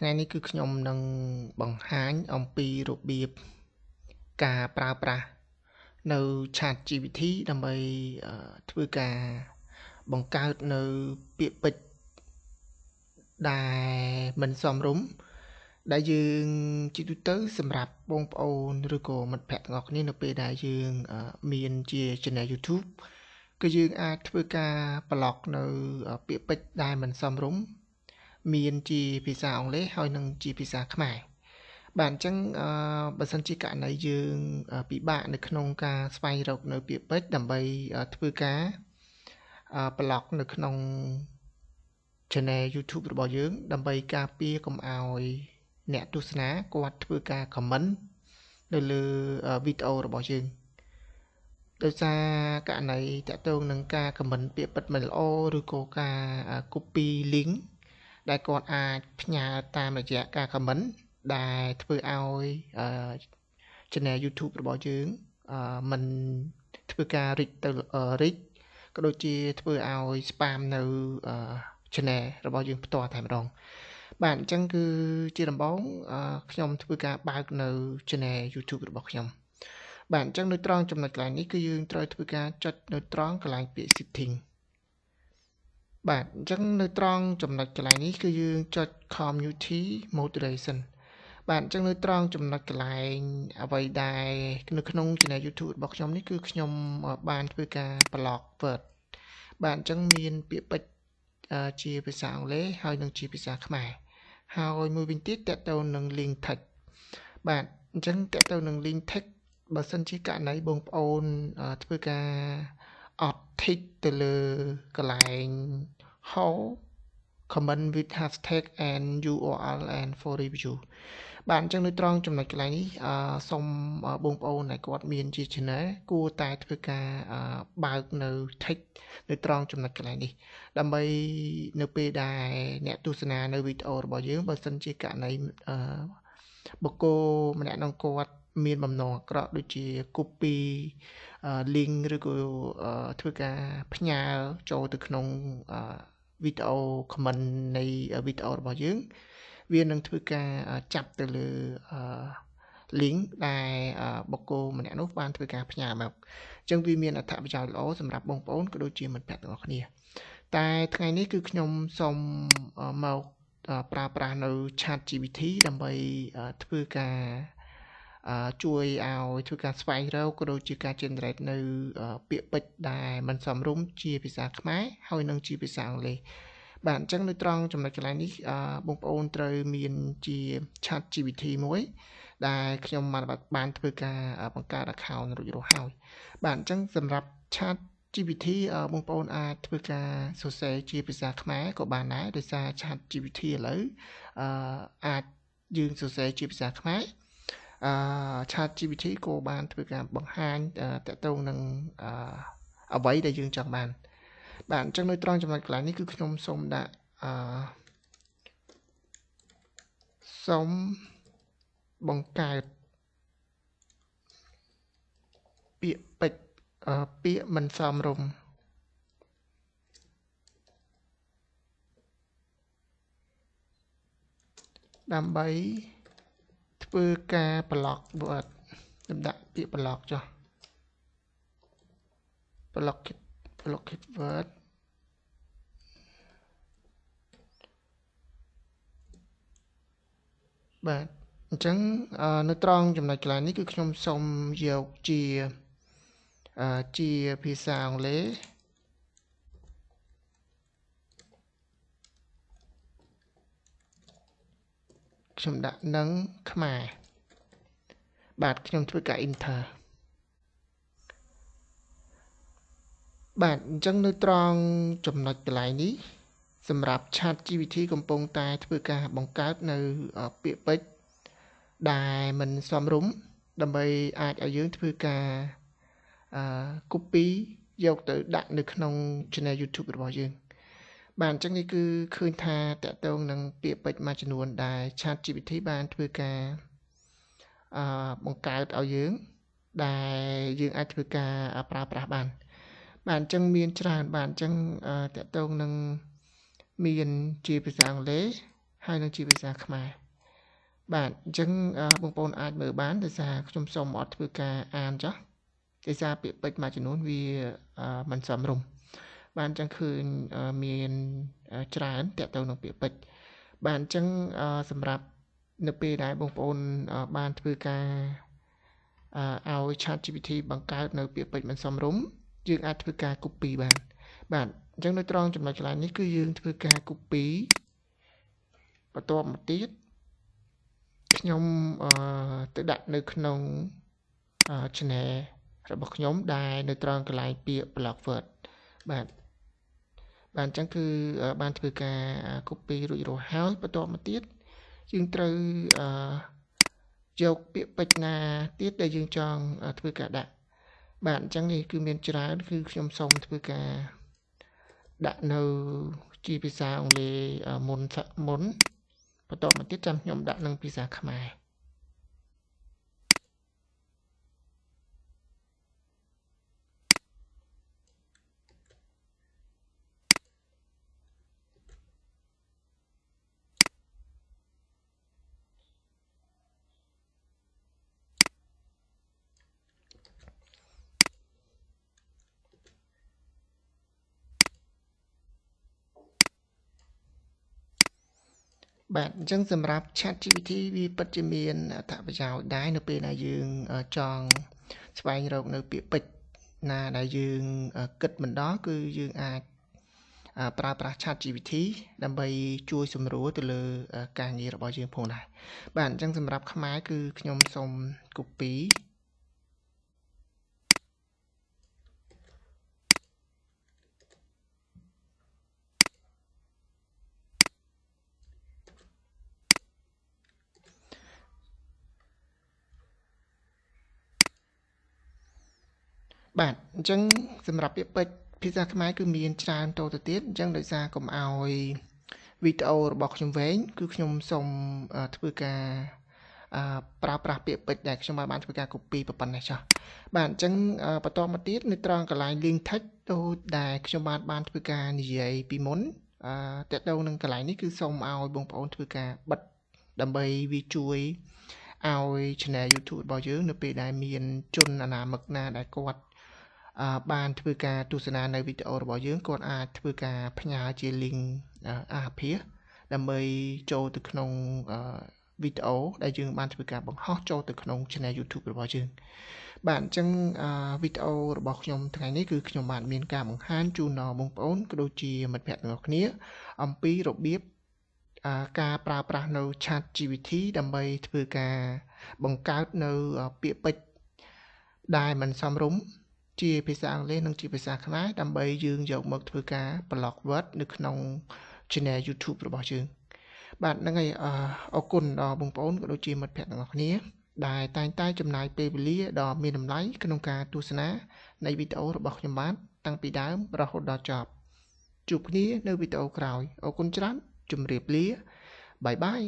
ថ្ងៃនេះគឺខ្ញុំនឹងបង្ហាញអំពីរបៀបការប្រើប្រាស់នៅ ChatGPT ដើម្បីធ្វើការបង្កើតនៅពាក្យពេចន៍ដែលមិនសមរម្យដែលយើងជាទូទៅសម្រាប់បងប្អូនឬក៏មិត្តភ័ក្តិទាំងអស់គ្នានៅពេលដែលយើងមានជា Channel YouTube គឺយើងអាចធ្វើការ block នៅពាក្យពេចន៍ដែលមិនសមរម្យមានជាភាសាអង់គ្លេសហើយនិងជាភាសាខ្មែរបាទអញ្ចឹងបើសិនជាករណីយើងពិបាកនៅក្នុងការស្វែងរកនៅពាក្យពេចន៍ដើម្បីធ្វើការ block នៅក្នុង Channel YouTube របស់យើងដើម្បីការពារកុំឲ្យអ្នកទស្សនាគាត់ធ្វើការ comment នៅលើវីដេអូរបស់យើងដោយសារករណីតាក់ទងនឹងការ comment ពាក្យពេចន៍មិនល្អឬក៏ការ copy link ដែលគាត់អាចផ្ញើតាមរយៈការ comment ដែលធ្វើឲ្យ Channel YouTube របស់យើងមិនធ្វើការ reach ទៅ reach ក៏ដូចជាធ្វើឲ្យ spam នៅ Channel របស់យើងផ្ទាល់តែម្ដងបាទអញ្ចឹងគឺជាដំបូងខ្ញុំធ្វើការបើកនៅ Channel YouTube របស់ខ្ញុំបាទអញ្ចឹងនៅត្រង់ចំណុចកន្លែងនេះគឺយើងត្រូវធ្វើការចុចនៅត្រង់កន្លែងពាក្យ setting បាទអញ្ចឹងនៅត្រង់ចំណុចកន្លែងនេះគឺយើងចុច community moderation បាទអញ្ចឹងនៅត្រង់ចំណុចកន្លែងអ្វីដែលនៅក្នុង Channel YouTube របស់ខ្ញុំនេះគឺខ្ញុំបានធ្វើការ block word បាទអញ្ចឹងមានពាក្យពេចន៍ជាភាសាអង់គ្លេសហើយនិងជាភាសាខ្មែរហើយមួយវិញទៀតតើតើនឹង link text បាទអញ្ចឹងតើតើនឹង link text បើសិនជាករណីបងប្អូនធ្វើការអត់ tick ទៅលើកន្លែង how comment with hashtag and URL and for review បាទអញ្ចឹងនៅត្រង់ចំណុចកន្លែងនេះសូមបងប្អូនដែលគាត់មានជា channel គួរតែធ្វើការបើកនៅ text នៅត្រង់ចំណុចកន្លែងនេះដើម្បីនៅពេលដែលអ្នកទស្សនានៅវីដេអូរបស់យើងបើសិនជាករណីបុគ្គលម្នាក់នោះគាត់មានបំណងអាក្រក់ដូចជា copy link ឬក៏ធ្វើការផ្ញើចូលទៅក្នុងវីដេអូ comment នៃវីដេអូរបស់យើងវានឹងធ្វើការចាប់ទៅលើ link ដែលបុគ្គលម្នាក់នោះបានធ្វើការផ្ញើមកអញ្ចឹងវាមានអត្ថប្រយោជន៍ល្អសម្រាប់បងប្អូនក៏ដូចជាមិត្តភ័ក្តិទាំងអស់គ្នាតែថ្ងៃនេះគឺខ្ញុំសូមមកប្រើប្រាស់នៅ ChatGPT ដើម្បីធ្វើការជួយឲ្យធ្វើការស្វែងរកក៏ដូចជាការ generate នៅពាក្យពេចន៍ដែលមិនសមរម្យជាភាសាខ្មែរហើយនិងជាភាសាអង់គ្លេសបាទអញ្ចឹងនៅត្រង់ចំណុចកន្លែងនេះបងប្អូនត្រូវមានជា ChatGPT មួយដែលខ្ញុំបានធ្វើការបង្កើត account រួចរាល់ហើយបាទអញ្ចឹងសម្រាប់ ChatGPT បងប្អូនអាចធ្វើការសរសេរជាភាសាខ្មែរក៏បានដែរដោយសារ ChatGPT ឥឡូវអាចយើងសរសេរជាភាសាខ្មែរChatGPT ក៏បានធ្វើការបង្ហាញតាក់ទងនឹងអ្វីដែលយើងចង់បានបាទអញ្ចឹងនៅត្រង់ចំណុចកន្លែងនេះគឺខ្ញុំសូមដាក់សូមបង្កើតពាក្យពេចន៍ពាក្យមិនសមរម្យដើម្បីធ្វើការ block word ខ្ញុំដាក់ពាក្យ block ចុះ block word បាទអញ្ចឹងនៅត្រង់ចំណុចកន្លែងនេះគឺខ្ញុំសូមយកជាភាសាអង់គ្លេសខ្ញុំដាក់នឹងខ្មែរបាទខ្ញុំធ្វើការ enter បាទអញ្ចឹងនៅត្រង់ចំណុចកន្លែងនេះសម្រាប់ ChatGPT កំពុងតែធ្វើការបង្កើតនៅពាក្យពេចន៍ដែលមិនសមរម្យដើម្បីអាចឲ្យយើងធ្វើការ copy យកទៅដាក់នៅក្នុង Channel YouTube របស់យើងបាទអញ្ចឹងនេះគឺឃើញថាតកតងនឹងពាក្យពេចន៍មួយចំនួនដែល ChatGPT បានធ្វើការបង្កើតឲ្យយើងដែលយើងអាចធ្វើការប្រើប្រាស់បានបាទអញ្ចឹងមានច្រើនបាទអញ្ចឹងតកតងនឹងមានជាភាសាអង់គ្លេស ហើយនឹងជាភាសាខ្មែរបាទអញ្ចឹងបងប្អូនអាចមើលបានដោយសារខ្ញុំសូមអត់ធ្វើការអានចុះដោយសារពាក្យពេចន៍មួយចំនួនវាមិនសមរម្យបាទអញ្ចឹងឃើញមានច្រើនតាក់ទងនឹងពាក្យពេចន៍បាទអញ្ចឹងសម្រាប់នៅពេលដែលបងប្អូនបានធ្វើការឲ្យ ChatGPT បង្កើតនៅពាក្យពេចន៍មិនសមរម្យយើងអាចធ្វើការ copy បានបាទអញ្ចឹងនៅត្រង់ចំណុចកន្លែងនេះគឺយើងធ្វើការ copy បន្ទាប់មកទៀតខ្ញុំទៅដាក់នៅក្នុង channel របស់ខ្ញុំដែលនៅត្រង់កន្លែងពាក្យ block word បាទអញ្ចឹងគឺបានធ្វើការ copy រួចរាល់ហើយបន្ទាប់មកទៀតយើងត្រូវយកពាក្យពេចន៍ណាទៀតដែលយើងចង់ធ្វើការដាក់បាទអញ្ចឹងនេះគឺមានច្រើនគឺខ្ញុំសូមធ្វើការដាក់នៅជាភាសាអង់គ្លេសមុនបន្ទាប់មកទៀតចាំខ្ញុំដាក់នឹងភាសាខ្មែរបាទអញ្ចឹងសម្រាប់ ChatGPT វាពិតជាមានអត្ថប្រយោជន៍ដែរនៅពេលដែលយើងចង់ស្វែងរកនៅពាក្យពេចន៍ណាដែលយើងគិតមិនដល់គឺយើងអាចប្រើប្រាស់ ChatGPT ដើម្បីជួយសម្រួលទៅលើការងាររបស់យើងផងដែរបាទអញ្ចឹងសម្រាប់ខ្មែរគឺខ្ញុំសូម copyបាទអញ្ចឹងសម្រាប់ពាក្យពេចន៍ភាសាខ្មែរគឺមានច្រើនតទៅទៀតអញ្ចឹងដោយសារកុំឲ្យវីដេអូរបស់ខ្ញុំវែងគឺខ្ញុំសូមធ្វើការប្រើប្រាស់ពាក្យពេចន៍ដែលខ្ញុំបានធ្វើការ copy ប៉ុណ្ណេះចុះបាទអញ្ចឹងបន្តមកទៀតនៅត្រង់កន្លែង link text ដូចដែលខ្ញុំបានធ្វើការនិយាយពីមុនតើតើនឹងកន្លែងនេះគឺសូមឲ្យបងប្អូនធ្វើការបិទដើម្បីវាជួយឲ្យ channel YouTube របស់យើងនៅពេលដែលមានជនអនាមិកណាដែលគាត់បានធ្វើការទស្សនានៅវីដេអូរបស់យើងគាត់អាចធ្វើការផ្ញើជា link អាភាសដើម្បីចូលទៅក្នុងវីដេអូដែលយើងបានធ្វើការបង្ហោះចូលទៅក្នុង channel YouTube របស់យើងបាទអញ្ចឹងវីដេអូរបស់ខ្ញុំថ្ងៃនេះគឺខ្ញុំបានមានការបង្ហាញជូនដល់បងប្អូនក៏ដូចជាមិត្តភ័ក្តិទាំងអស់គ្នាអំពីរបៀបការប្រើប្រាស់នៅ ChatGPT ដើម្បីធ្វើការបង្កើតនៅពាក្យពេចន៍ដែលមិនសមរម្យជាភាសាអង់គ្លេសនិងជាភាសាខ្មែរដើម្បីយើងយកមកធ្វើការ block word នៅក្នុង channel YouTube របស់យើងបាទហ្នឹងហើយអរគុណដល់បងប្អូនក៏ដូចជាមិត្តភ័ក្តិទាំងអស់គ្នាដែលតែងតែចំណាយពេលវេលាដ៏មានតម្លៃក្នុងការទស្សនានៃវីដេអូរបស់ខ្ញុំបានតាំងពីដើមរហូតដល់ចប់ជួបគ្នានៅវីដេអូក្រោយអរគុណច្រើនជម្រាបលាបាយបាយ